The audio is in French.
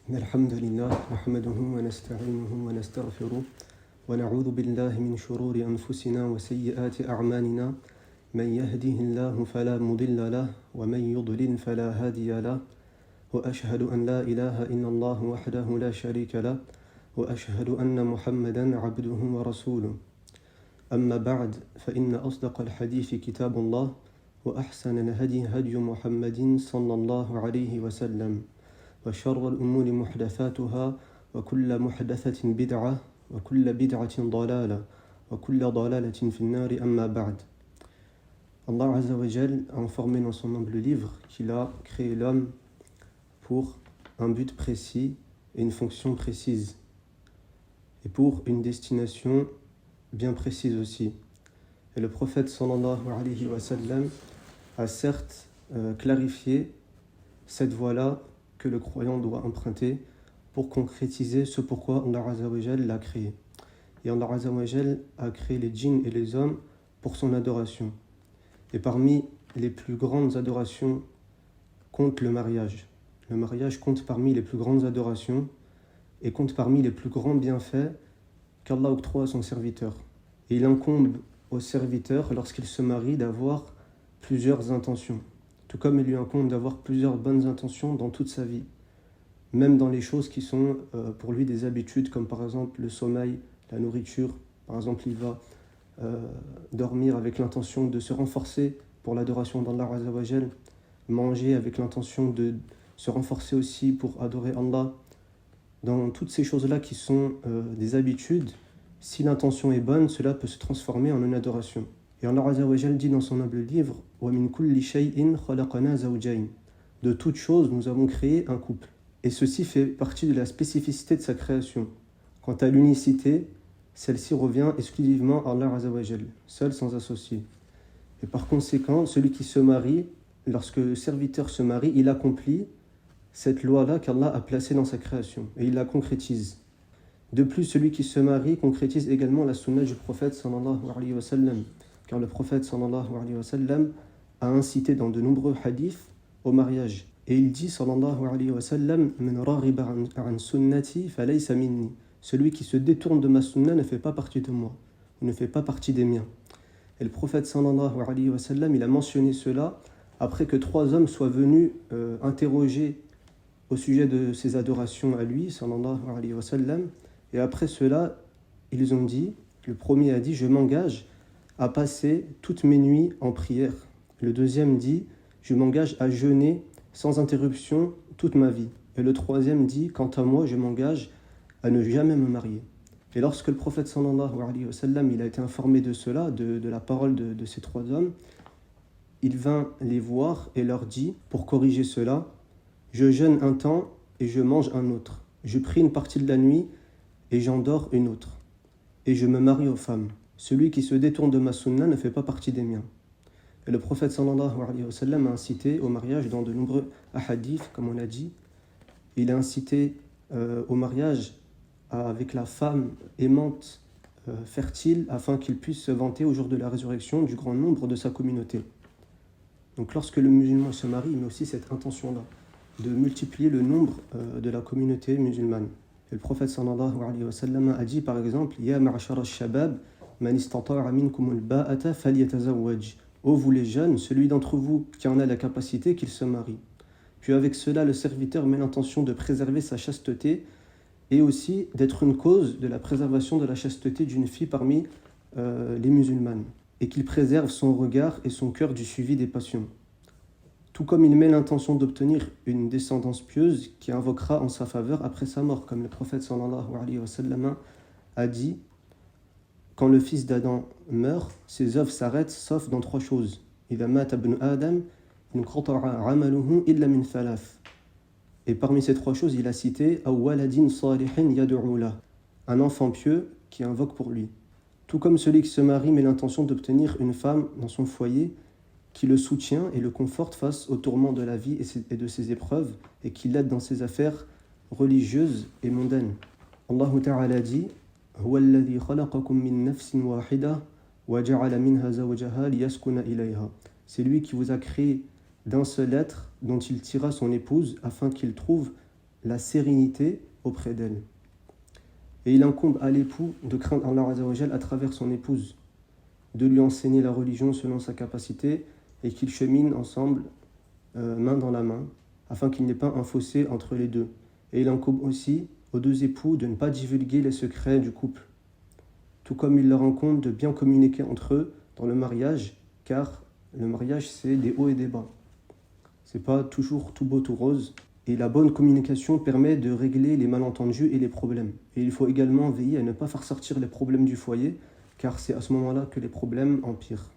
إن الحمد لله نحمده ونستعينه ونستغفره ونعوذ بالله من شرور أنفسنا وسيئات أعمالنا من يهده الله فلا مضل له ومن يضلل فلا هادي له وأشهد أن لا إله إلا الله وحده لا شريك له وأشهد أن محمدا عبده ورسوله أما بعد فإن أصدق الحديث كتاب الله وأحسن الهدي هدي محمد صلى الله عليه وسلم وشر الأمور محدثاتها وكل محدثة بدعة وكل بدعة ضلالة وكل ضلالة في النار أما بعد. Allah Azza wa Jal a informé dans son humble livre qu'il a créé l'homme pour un but précis et une fonction précise et pour une destination bien précise aussi. Et le prophète sallallahu alayhi wa sallam a certes clarifié cette voie-là que le croyant doit emprunter pour concrétiser ce pourquoi Allah Azza wa Jal l'a créé. Et Allah Azza wa Jal a créé les djinns et les hommes pour son adoration. Et parmi les plus grandes adorations compte le mariage. Le mariage compte parmi les plus grandes adorations et compte parmi les plus grands bienfaits qu'Allah octroie à son serviteur. Et il incombe au serviteur, lorsqu'il se marie, d'avoir plusieurs intentions. Tout comme il lui incombe d'avoir plusieurs bonnes intentions dans toute sa vie. Même dans les choses qui sont pour lui des habitudes, comme par exemple le sommeil, la nourriture. Par exemple, il va dormir avec l'intention de se renforcer pour l'adoration d'Allah Azza wa Jal, manger avec l'intention de se renforcer aussi pour adorer Allah. Dans toutes ces choses-là qui sont des habitudes, si l'intention est bonne, cela peut se transformer en une adoration. Et Allah Azza wa Jal dit dans son humble livre وَمِن كُلِّ شَيْءٍ خَلَقْنَا زَوْجَيْنِ. De toutes choses, nous avons créé un couple. Et ceci fait partie de la spécificité de sa création. Quant à l'unicité, celle-ci revient exclusivement à Allah Azza wa Jal, seul sans associé. Et par conséquent, celui qui se marie, lorsque le serviteur se marie, il accomplit cette loi-là qu'Allah a placée dans sa création, et il la concrétise. De plus, celui qui se marie concrétise également la sunna du prophète sallallahu alayhi wa sallam, car le prophète sallallahu alayhi wa sallam a incité dans de nombreux hadiths au mariage. Et il dit sallallahu alayhi wa sallam Man raghiba an sunnati falaysa minni. Celui qui se détourne de ma sunna ne fait pas partie de moi, ne fait pas partie des miens. Et le prophète sallallahu alayhi wa sallam, il a mentionné cela après que 3 hommes soient venus interroger au sujet de ses adorations à lui, sallallahu alayhi wa sallam. Et après cela, ils ont dit, le premier a dit, je m'engage à passer toutes mes nuits en prière. Le deuxième dit, je m'engage à jeûner sans interruption toute ma vie. Et le troisième dit, quant à moi, je m'engage à ne jamais me marier. Et lorsque le prophète sallallahu alayhi wa sallam, il a été informé de cela, de la parole de ces 3 hommes, il vint les voir et leur dit, pour corriger cela, je jeûne un temps et je mange un autre. Je prie une partie de la nuit et j'endors une autre. Et je me marie aux femmes. Celui qui se détourne de ma sunna ne fait pas partie des miens. Et le prophète sallallahu alayhi wa sallam a incité au mariage dans de nombreux hadiths, comme on l'a dit. Il a incité au mariage avec la femme aimante, fertile, afin qu'il puisse se vanter au jour de la résurrection du grand nombre de sa communauté. Donc lorsque le musulman se marie, il met aussi cette intention-là, de multiplier le nombre de la communauté musulmane. Et le prophète sallallahu alayhi wa sallam a dit par exemple Ya ma'ashara al-shabab man istata'a minkum al-ba'ata falyatazawwaj. Ô vous les jeunes, celui d'entre vous qui en a la capacité, qu'il se marie. Puis avec cela, le serviteur met l'intention de préserver sa chasteté et aussi d'être une cause de la préservation de la chasteté d'une fille parmi les musulmanes, et qu'il préserve son regard et son cœur du suivi des passions. Tout comme il met l'intention d'obtenir une descendance pieuse qui invoquera en sa faveur après sa mort, comme le prophète sallallahu alayhi wa sallam a dit quand le fils d'Adam meurt, ses œuvres s'arrêtent sauf dans 3 choses. إِذَا مَاتَ ابْنُ آدَمَ انْقَطَعَ عَمَلُهُ إِلَّا مِنْ ثَلَاثٍ. Et parmi ces 3 choses, il a cité أَوْ وَلَدٍ صَالِحٍ يَدْعُو لَهُ, un enfant pieux qui invoque pour lui. Tout comme celui qui se marie met l'intention d'obtenir une femme dans son foyer qui le soutient et le conforte face aux tourments de la vie et de ses épreuves, et qui l'aide dans ses affaires religieuses et mondaines. Allah Ta'ala dit هو الذي خلقكم من نفس واحدة وجعل منها زوجها ليسكن إليها. C'est lui qui vous a créé d'un seul être dont il tira son épouse afin qu'il trouve la sérénité auprès d'elle. Et il incombe à l'époux de craindre Allah Azza wa Jal à travers son épouse, de lui enseigner la religion selon sa capacité et qu'ils cheminent ensemble main dans la main, afin qu'il n'y ait pas un fossé entre les deux. Et il incombe aussi aux deux époux de ne pas divulguer les secrets du couple, tout comme il leur incombe de bien communiquer entre eux dans le mariage, car le mariage c'est des hauts et des bas. C'est pas toujours tout beau tout rose, et la bonne communication permet de régler les malentendus et les problèmes. Et il faut également veiller à ne pas faire sortir les problèmes du foyer, car c'est à ce moment-là que les problèmes empirent.